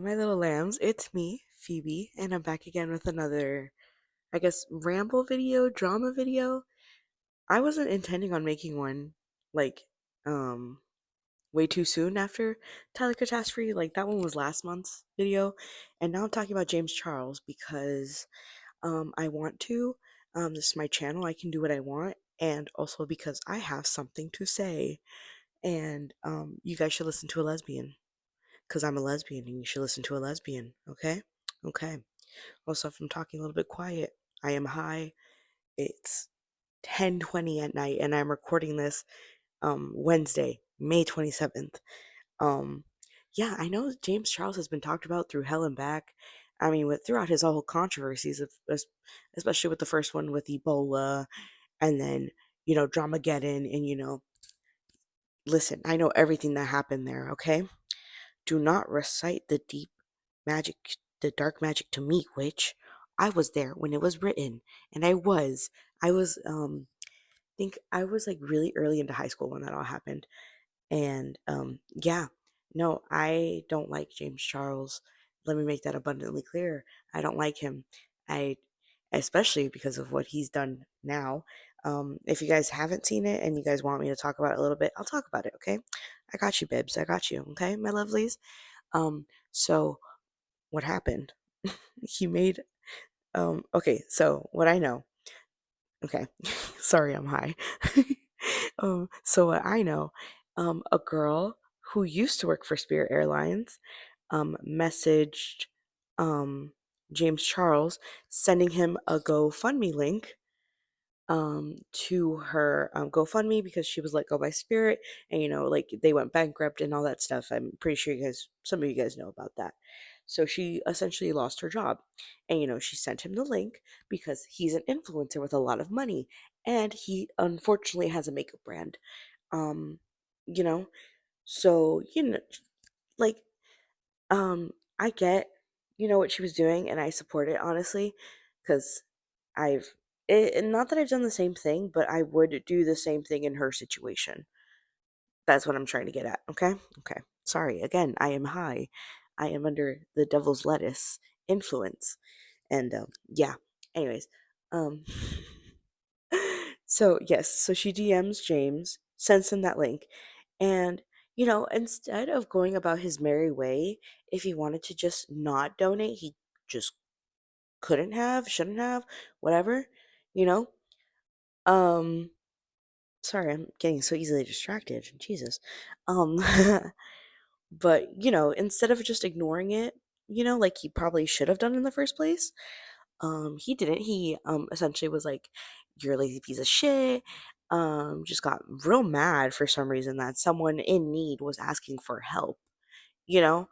my little lambs, it's me, Phoebe, and I'm back again with another, I guess, ramble video, drama video. I wasn't intending on making one, like, um, way too soon after Tyler Catastrophe. Like, that one was last month's video, and now I'm talking about James Charles because, I want to. This is my channel, I can do what I want, and also because I have something to say, and, you guys should listen to a lesbian. Because I'm a lesbian and you should listen to a lesbian, okay? Okay. Also, if I'm talking a little bit quiet, I am high. It's 10:20 at night and I'm recording this Wednesday, May 27th. Um yeah, I know James Charles has been talked about through hell and back. I mean, throughout his whole controversies, especially with the first one with Ebola, and then, Dramageddon, and, listen, I know everything that happened there, okay? Do not recite magic, the dark magic to me, witch. I was there when it was written, and think I was like really early into high school when that all happened. And yeah, no, I don't like James Charles. Let me make that abundantly clear. I don't like him. I, especially because of what he's done now. If you guys haven't seen it and you guys want me to talk about it a little bit, I'll talk about it. Okay, I got you, Bibs. I got you. Okay, my lovelies. So what happened? He made okay, so what I know. Okay. Sorry, I'm high. So what I know, a girl who used to work for Spirit Airlines messaged um James Charles, sending him a GoFundMe link to her GoFundMe because she was let go by Spirit, and like they went bankrupt and all that stuff. I'm pretty sure some of you guys know about that. So she essentially lost her job, and she sent him the link because he's an influencer with a lot of money, and he unfortunately has a makeup brand. Um, you know, so like I get what she was doing, and I support it honestly, because I've not that I've done the same thing, but I would do the same thing in her situation. That's what I'm trying to get at. Okay. Okay. Sorry. Again, I am high. I am under the devil's lettuce influence, and yeah. Anyways, um, so yes, so she DMs James, sends him that link, and instead of going about his merry way, if he wanted to just not donate, he just couldn't have, shouldn't have, whatever, you know. Um, sorry, I'm getting so easily distracted. Jesus. Um, but instead of just ignoring it, like he probably should have done in the first place, he didn't. He essentially was like, "You're a lazy piece of shit." Just got real mad for some reason that someone in need was asking for help. You know,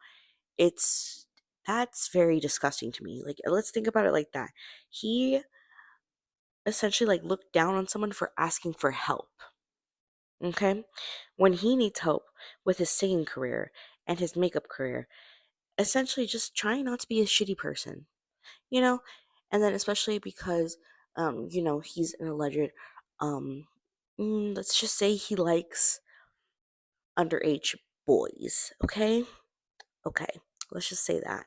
it's that's very disgusting to me. Like, let's think about it like that. He essentially like looked down on someone for asking for help. Okay, when he needs help with his singing career and his makeup career, essentially just trying not to be a shitty person. You know, and then especially because he's an alleged let's just say he likes underage boys. Okay, okay, let's just say that.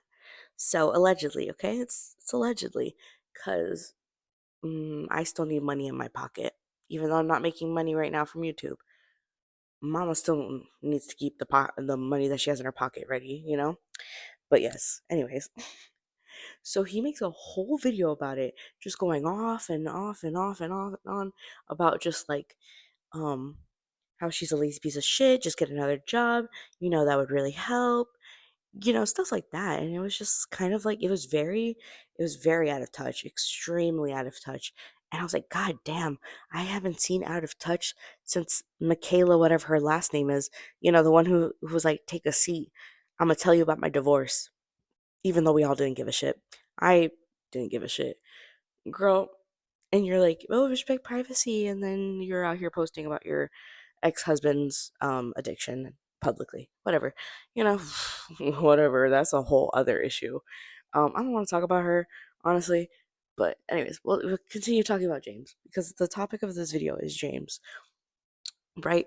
So allegedly, okay, it's allegedly, because I still need money in my pocket, even though I'm not making money right now from YouTube. Mama still needs to keep the money that she has in her pocket ready. But yes, anyways. So he makes a whole video about it, just going off and off and off and off and on about just like um how she's a lazy piece of shit, just get another job, that would really help, stuff like that. And it was just kind of like it was very out of touch, extremely out of touch. And I was like, God damn, I haven't seen out of touch since Michaela, whatever her last name is, the one who was like, take a seat. I'm gonna tell you about my divorce, even though we all didn't give a shit. I didn't give a shit. Girl, and you're like, oh, respect privacy, and then you're out here posting about your ex-husband's addiction publicly. Whatever. You know, whatever. That's a whole other issue. I don't want to talk about her, honestly. But anyways, we'll continue talking about James because the topic of this video is James, right?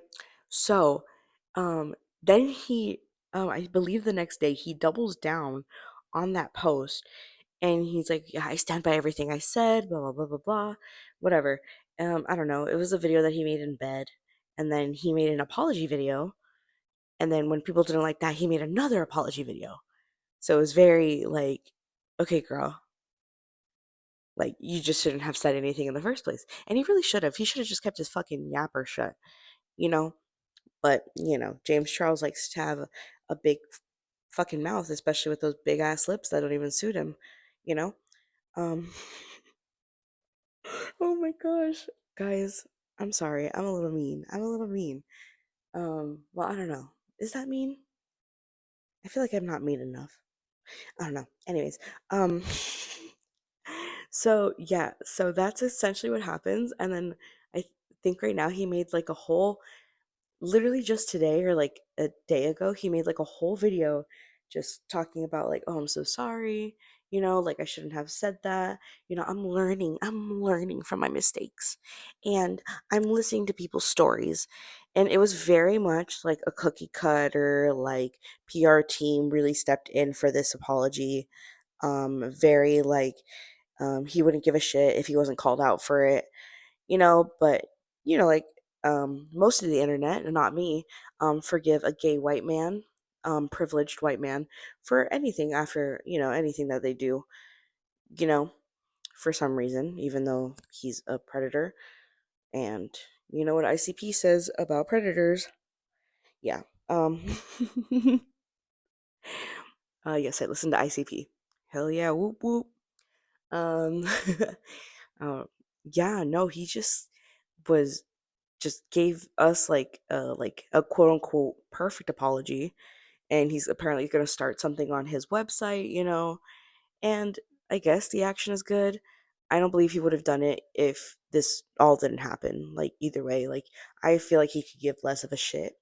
So, um, then he I believe the next day he doubles down on that post and he's like, "Yeah, I stand by everything I said, blah blah blah blah blah, whatever." I don't know. It was a video that he made in bed, and then he made an apology video, and then when people didn't like that, he made another apology video. So it was very like, okay, girl, like you just shouldn't have said anything in the first place, and he really should have. He should have just kept his fucking yapper shut, you know. But James Charles likes to have a big fucking mouth, especially with those big ass lips that don't even suit him, you know. Um, oh my gosh, guys, I'm sorry. I'm a little mean. I'm a little mean. Well, I don't know. Is that mean? I feel like I'm not mean enough. I don't know. Anyways, um, so yeah, so that's essentially what happens. And then I think right now he made like a whole, literally just today or like a day ago, he made like a whole video just talking about like, oh, I'm so sorry, like I shouldn't have said that. I'm learning from my mistakes, and I'm listening to people's stories. And it was very much like a cookie cutter, like PR team really stepped in for this apology. Very like, he wouldn't give a shit if he wasn't called out for it, but like, most of the internet, and not me, forgive a gay white man, privileged white man, for anything after, anything that they do, you know, for some reason, even though he's a predator. And you know what ICP says about predators? Yeah. Um, yes, I listen to ICP. Hell yeah, whoop whoop. Um, uh, yeah, no, he just gave us like a quote unquote perfect apology, and he's apparently going to start something on his website, and I guess the action is good. I don't believe he would have done it if this all didn't happen. Like either way, like I feel like he could give less of a shit,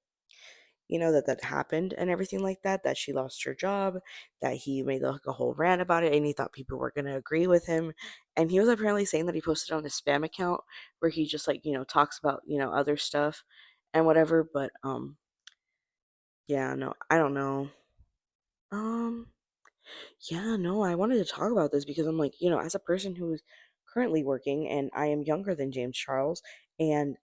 that happened and everything like that, that she lost her job, that he made like a whole rant about it and he thought people were going to agree with him. And he was apparently saying that he posted on his spam account where he just like, talks about, other stuff and whatever. But yeah, no, I don't know. Um, yeah, no, I wanted to talk about this because I'm like, as a person who's currently working and I am younger than James Charles, and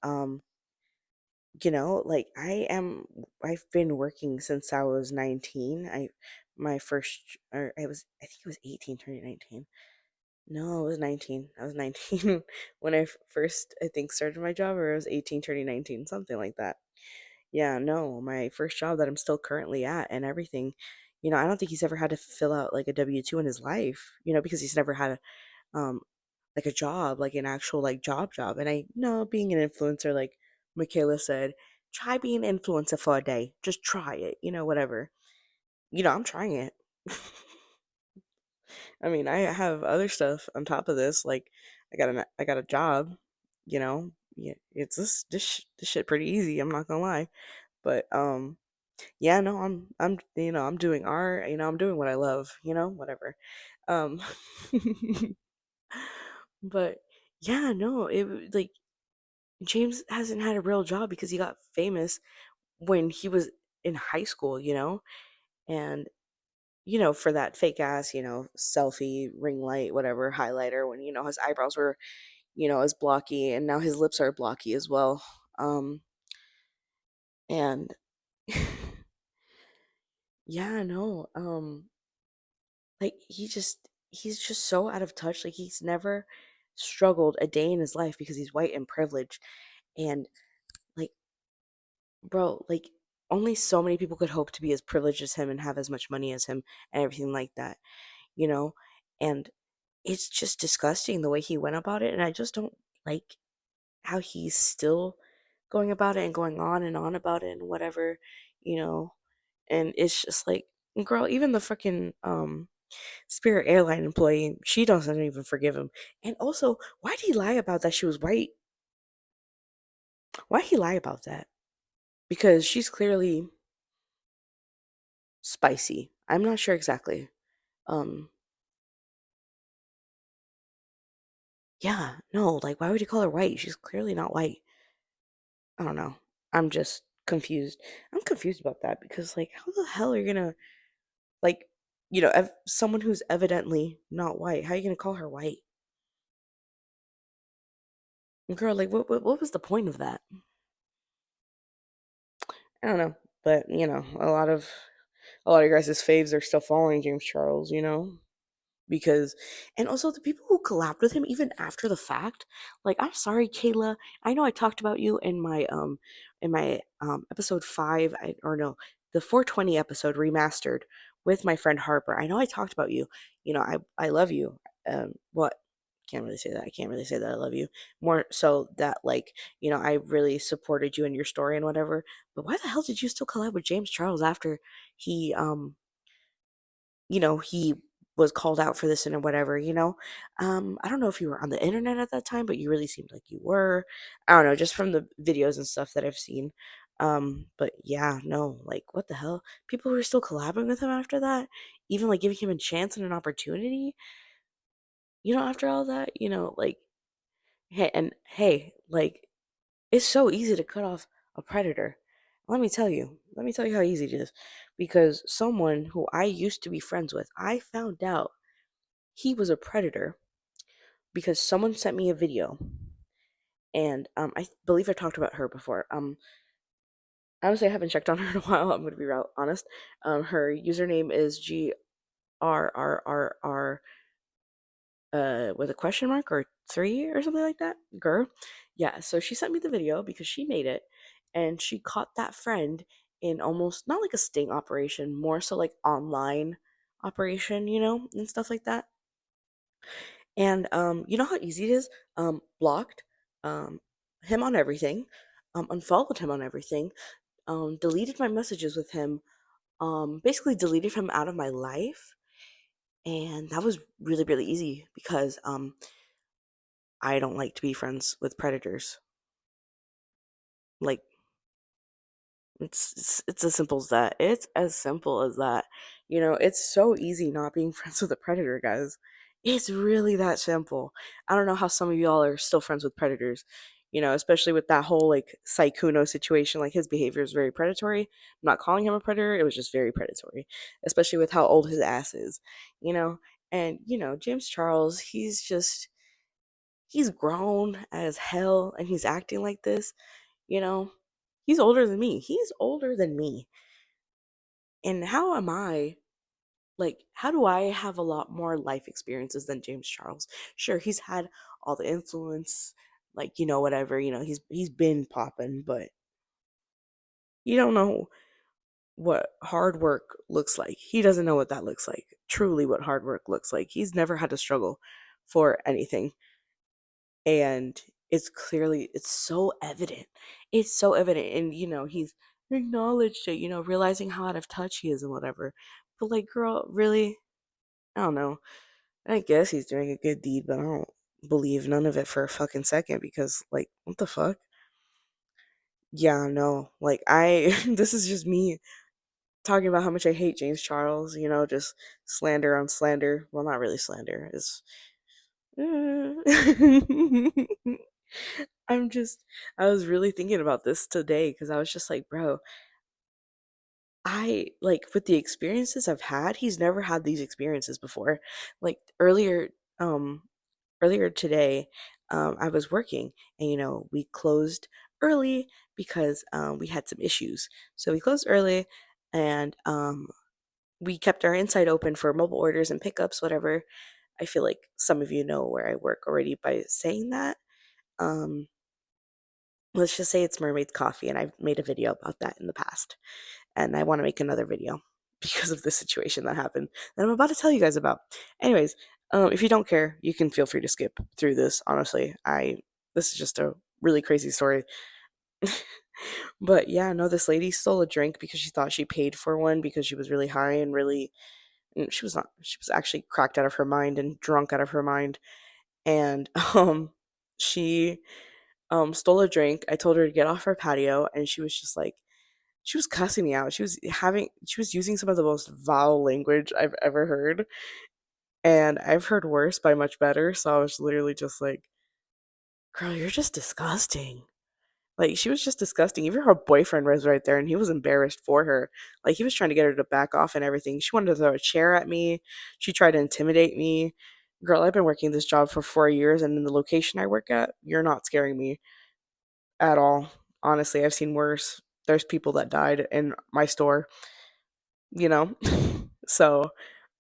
like I've been working since I was 19. My first, or I think it was 18 turning 19. No, it was 19. I was 19 when I first, I think, started my job, or I was 18 turning 19, something like that. Yeah, no, my first job that I'm still currently at and everything. I don't think he's ever had to fill out like a W-2 in his life, because he's never had um like a job, like an actual like job. And I know, being an influencer, like Michaela said, try being an influencer for a day. Just try it, whatever. I'm trying it. I mean, I have other stuff on top of this. Like, I got a job. Yeah, it's this shit pretty easy. I'm not gonna lie, but yeah, no, I'm doing art. I'm doing what I love. Whatever. Um, but yeah, no, like James hasn't had a real job because he got famous when he was in high school, and for that fake ass, selfie, ring light, whatever, highlighter, when his eyebrows were, as blocky, and now his lips are blocky as well. And yeah, no, like he's just so out of touch. Like he's never struggled a day in his life because he's white and privileged. And like, bro, like only so many people could hope to be as privileged as him and have as much money as him and everything like that, you know? And it's just disgusting the way he went about it. And I just don't like how he's still going about it and going on and on about it and whatever, you know? And it's just like, girl, even the freaking Spirit airline employee, she doesn't even forgive him. And also, why did he lie about that she was white? Why did he lie about that? Because she's clearly spicy. I'm not sure exactly. Um, yeah, no, like why would you call her white? She's clearly not white. I don't know. I'm just confused. I'm confused about that because, like, how the hell are you gonna, like, someone who's evidently not white, how are you gonna call her white? Girl, like, what was the point of that? I don't know. But, a lot of your guys' faves are still following James Charles, because and also the people who collabed with him even after the fact, like, I'm sorry, Kayla, I know I talked about you in my episode 5, or no, the 420 episode remastered with my friend Harper. I know I talked about you. I love you. What, can't really say that. I can't really say that I love you. More so that, like, I really supported you in your story and whatever. But why the hell did you still collab with James Charles after he he was called out for this and whatever, I don't know if you were on the internet at that time, but you really seemed like you were. I don't know, just from the videos and stuff that I've seen. But yeah, no, like, what the hell? People were still collabing with him after that, even like giving him a chance and an opportunity, after all that, like, like, it's so easy to cut off a predator. Let me tell you how easy it is. Because someone who I used to be friends with, I found out he was a predator because someone sent me a video, and I believe I talked about her before. Honestly, I haven't checked on her in a while. I'm gonna be real honest. Her username is GRRRR with a question mark or three or something like that. Girl, yeah. So she sent me the video because she made it, and she caught that friend in almost not like a sting operation, more so like online operation, and stuff like that. And you know how easy it is? Blocked um him on everything, unfollowed him on everything, deleted my messages with him, basically deleted him out of my life. And that was really, really easy because I don't like to be friends with predators. Like, it's as simple as that. It's as simple as that. It's so easy not being friends with a predator, guys. It's really that simple. I don't know how some of y'all are still friends with predators. Especially with that whole, like, Saikuno situation. Like, his behavior is very predatory. I'm not calling him a predator. It was just very predatory, especially with how old his ass is. You know, and James Charles, he's grown as hell, and he's acting like this. You know, he's older than me. He's older than me. And how am I, like, how do I have a lot more life experiences than James Charles? Sure, he's had all the influence, like, whatever, he's been popping, but you don't know what hard work looks like. He doesn't know what that looks like. Truly what hard work looks like. He's never had to struggle for anything. And it's so evident. It's so evident, and he's acknowledged it, realizing how out of touch he is and whatever. But, like, girl, really, I don't know. I guess he's doing a good deed, but I don't believe none of it for a fucking second, because, like, what the fuck? Yeah, no, like, I this is just me talking about how much I hate James Charles, just slander on slander. Well, not really slander. It's I'm just, I was really thinking about this today because I was just like, bro, like, with the experiences I've had, he's never had these experiences before. Like, um, earlier today, I was working, and, we closed early because we had some issues. So we closed early, and we kept our inside open for mobile orders and pickups, whatever. I feel like some of you know where I work already by saying that. Um, let's just say it's Mermaid's Coffee, and I've made a video about that in the past. And I want to make another video because of the situation that happened that I'm about to tell you guys about. Anyways, if you don't care, you can feel free to skip through this. Honestly, this is just a really crazy story. But yeah, no, this lady stole a drink because she thought she paid for one because she was really high and really, she was not. She was actually cracked out of her mind and drunk out of her mind. And she stole a drink. I told her to get off her patio, and she was just like, she was cussing me out. She was using some of the most vile language I've ever heard. And I've heard worse by much better. So I was literally just like, girl, you're just disgusting. Like, she was just disgusting. Even her boyfriend was right there and he was embarrassed for her. Like, he was trying to get her to back off and everything. She wanted to throw a chair at me. She tried to intimidate me. Girl, I've been working this job for 4 years, and in the location I work at, you're not scaring me at all. Honestly, I've seen worse. There's people that died in my store, you know? So,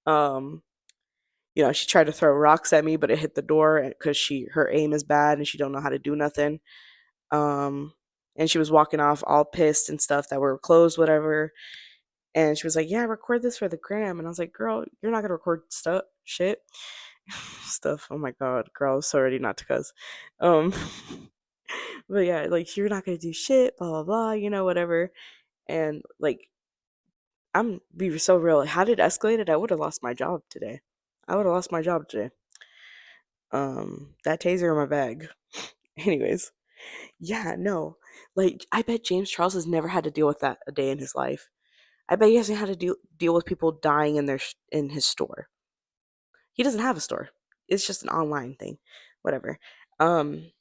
um, she tried to throw rocks at me, but it hit the door because her aim is bad and she don't know how to do nothing. Um, and she was walking off all pissed and stuff that were closed, whatever. And she was like, "Yeah, record this for the gram." And I was like, "Girl, you're not gonna record stuff, shit, stuff." Oh my god, girl, I was so ready not to cuss. Um, but yeah, like, you're not gonna do shit, blah blah blah, whatever. And like, I'm be so real. Had it escalated, I would have lost my job today. I would have lost my job today. That taser in my bag. Anyways, yeah, no. Like, I bet James Charles has never had to deal with that a day in his life. I bet he hasn't had to deal with people dying in his store. He doesn't have a store. It's just an online thing. Whatever. Um,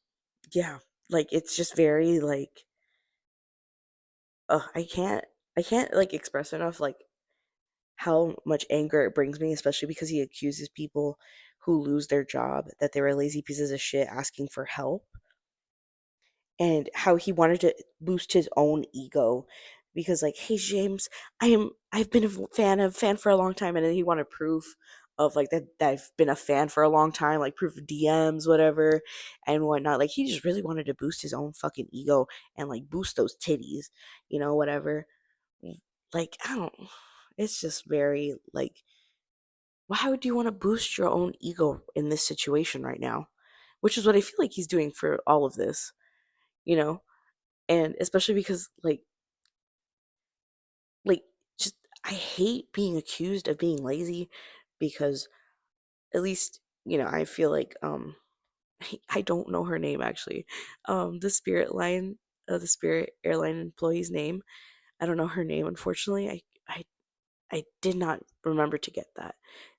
yeah, like, it's just very like, I can't like express enough like how much anger it brings me, especially because he accuses people who lose their job that they were lazy pieces of shit asking for help, and how he wanted to boost his own ego because, like, hey James, I've been a fan for a long time, and then he wanted proof of like that I've been a fan for a long time, like proof of DMs, whatever, and whatnot. Like, he just really wanted to boost his own fucking ego and like boost those titties, whatever. Like, I don't, it's just very like, why would you want to boost your own ego in this situation right now? Which is what I feel like he's doing for all of this, you know? And especially because like just I hate being accused of being lazy, because at least, I feel like I don't know her name actually. The Spirit airline employee's name. I don't know her name, unfortunately. I did not remember to get that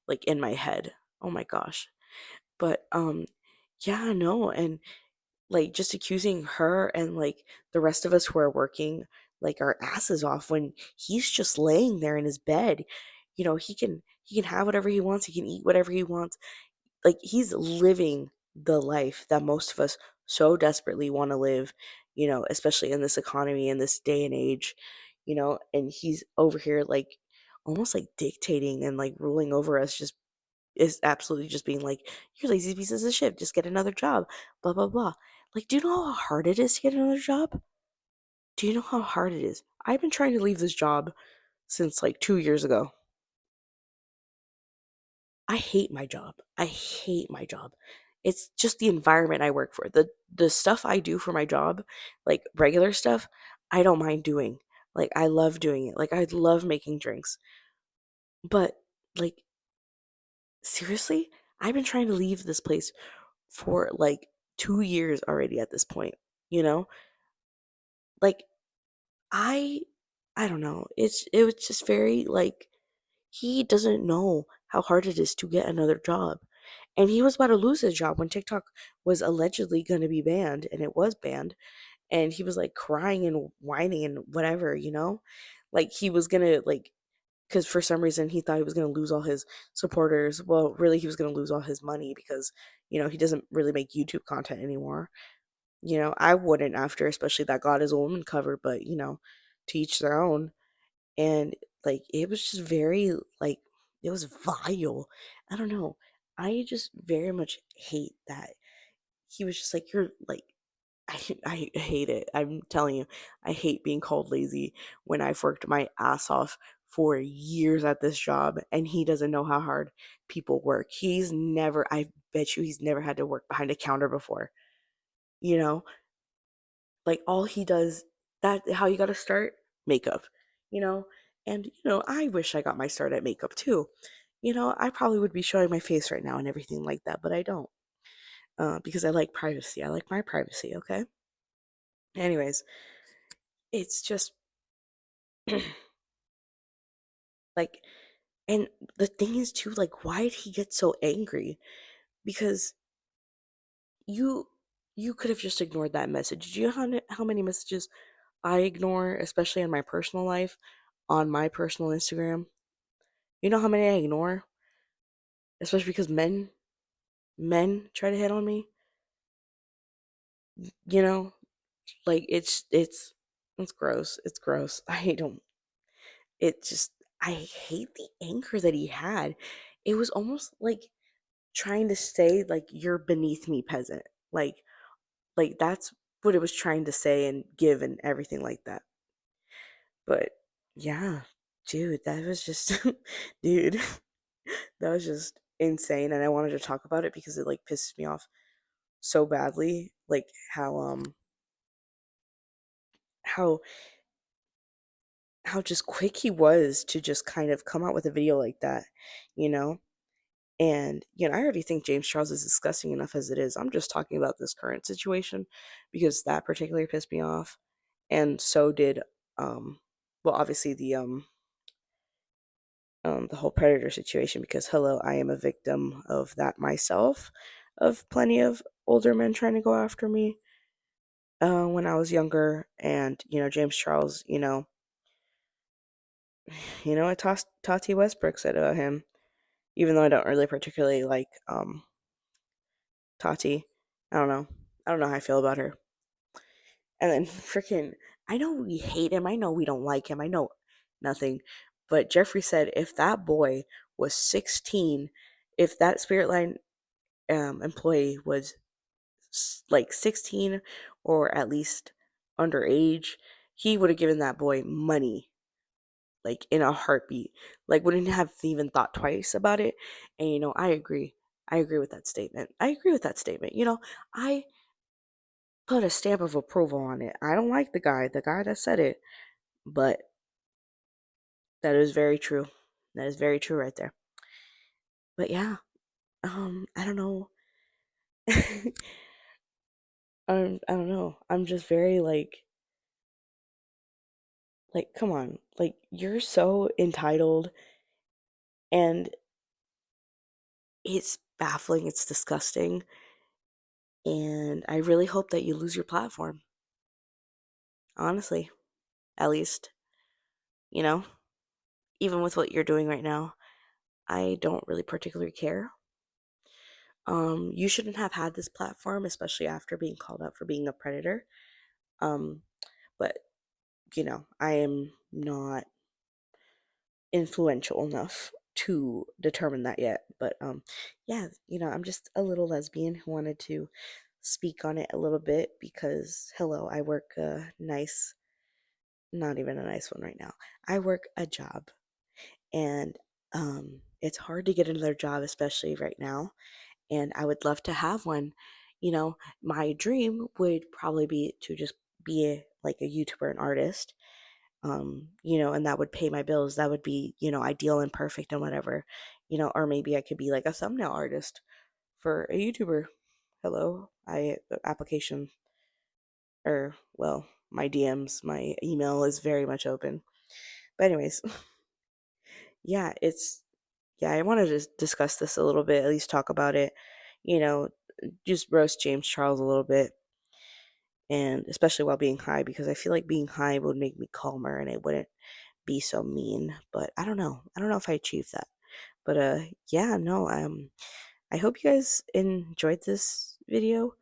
like in my head. Oh my gosh. But yeah, no, and like, just accusing her and like the rest of us who are working like our asses off when he's just laying there in his bed. He can have whatever he wants, he can eat whatever he wants. Like, he's living the life that most of us so desperately want to live, especially in this economy, in this day and age, and he's over here like almost like dictating and like ruling over us, just is absolutely just being like, "You're lazy pieces of shit. Just get another job." Blah blah blah. Like, do you know how hard it is to get another job? Do you know how hard it is? I've been trying to leave this job since like 2 years ago. I hate my job. I hate my job. It's just the environment I work for. The stuff I do for my job, like regular stuff, I don't mind doing. Like, I love doing it. Like, I love making drinks. But like, seriously, I've been trying to leave this place for like 2 years already at this point, you know? Like, I I don't know. It was just very like, he doesn't know how hard it is to get another job. And he was about to lose his job when TikTok was allegedly going to be banned, and it was banned. And he was like crying and whining and whatever, Like, he was going to like, because for some reason he thought he was going to lose all his supporters. Well, really, he was going to lose all his money because, he doesn't really make YouTube content anymore. I wouldn't after, especially that God is a Woman cover, but to each their own. And like, it was just very like, it was vile. I don't know. I just very much hate that he was just like, you're like, I hate it. I'm telling you, I hate being called lazy when I've worked my ass off for years at this job, and he doesn't know how hard people work. I bet you he's never had to work behind a counter before. You know, like, all he does, that how you got to start makeup, you know? And I wish I got my start at makeup too. I probably would be showing my face right now and everything like that, but I don't. Because I like privacy. I like my privacy, okay? Anyways, it's just like, and the thing is too, like, why did he get so angry? Because you you could have just ignored that message. Do you know how many messages I ignore, especially in my personal life, on my personal Instagram? You know how many I ignore, especially because men try to hit on me. You know, like it's gross. It's gross. I don't. It just I hate the anger that he had. It was almost like trying to say like you're beneath me, peasant. Like that's what it was trying to say and give and everything like that. But yeah, dude, that was just dude, that was just insane and I wanted to talk about it because it like pisses me off so badly, like how how just quick he was to just kind of come out with a video like that, you know? And, I already think James Charles is disgusting enough as it is. I'm just talking about this current situation because that particularly pissed me off. And so did, well, obviously the whole predator situation because, hello, I am a victim of that myself, of plenty of older men trying to go after me when I was younger. And, James Charles, what Tati Westbrook said about him, even though I don't really particularly like Tati. I don't know. I don't know how I feel about her. And then freaking, I know we hate him. I know we don't like him. I know nothing. But Jeffrey said if that boy was 16, if that Spirit Line employee was like 16 or at least underage, he would have given that boy money like in a heartbeat. Like wouldn't have even thought twice about it. And I agree. I agree with that statement. I agree with that statement. I put a stamp of approval on it. I don't like the guy that said it, but that is very true. That is very true right there. But yeah, I don't know. I don't know. I'm just very come on. Like you're so entitled and it's baffling, it's disgusting, and I really hope that you lose your platform. Honestly, at least, you know, even with what you're doing right now, I don't really particularly care. You shouldn't have had this platform, especially after being called out for being a predator. Um, but I am not influential enough to determine that yet. But yeah, I'm just a little lesbian who wanted to speak on it a little bit because hello, I work a nice, not even a nice one right now. I work a job and it's hard to get another job, especially right now. And I would love to have one. My dream would probably be to just be like a YouTuber and artist, and that would pay my bills. That would be, ideal and perfect and whatever, or maybe I could be like a thumbnail artist for a YouTuber. Hello, I application or well, my DMs, my email is very much open. But anyways, yeah, yeah, I wanted to discuss this a little bit, at least talk about it, you know, just roast James Charles a little bit, and especially while being high, because I feel like being high would make me calmer and it wouldn't be so mean. But I don't know. I don't know if I achieved that. But yeah, no. I hope you guys enjoyed this video.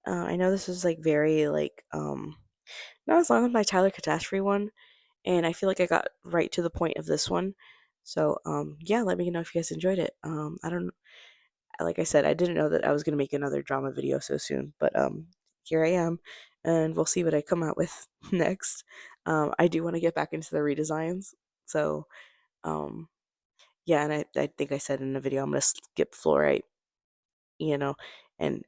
I know this was like very not as long as my Tyler Catastrophe one, and I feel like I got right to the point of this one. So yeah, let me know if you guys enjoyed it. I don't like I said, I didn't know that I was gonna make another drama video so soon, but here I am, and we'll see what I come out with next. I do want to get back into the redesigns, so um, yeah, and I think I said in the video I'm gonna skip fluorite, you know, and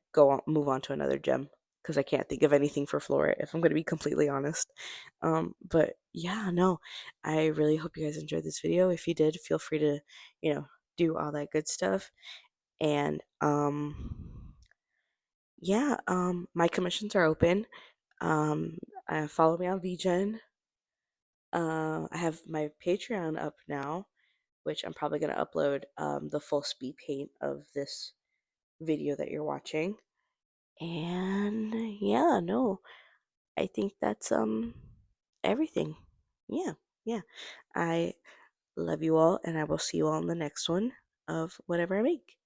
move on to another gem because I can't think of anything for fluorite if I'm gonna be completely honest. But yeah, no, I really hope you guys enjoyed this video. If you did, feel free to, do all that good stuff. And yeah, my commissions are open. Follow me on VGen. I have my Patreon up now, which I'm probably going to upload the full speed paint of this video that you're watching. And yeah, no, I think that's everything. Yeah, yeah. I love you all, and I will see you all in the next one of whatever I make.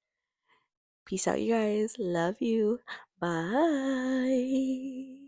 Peace out, you guys. Love you. Bye.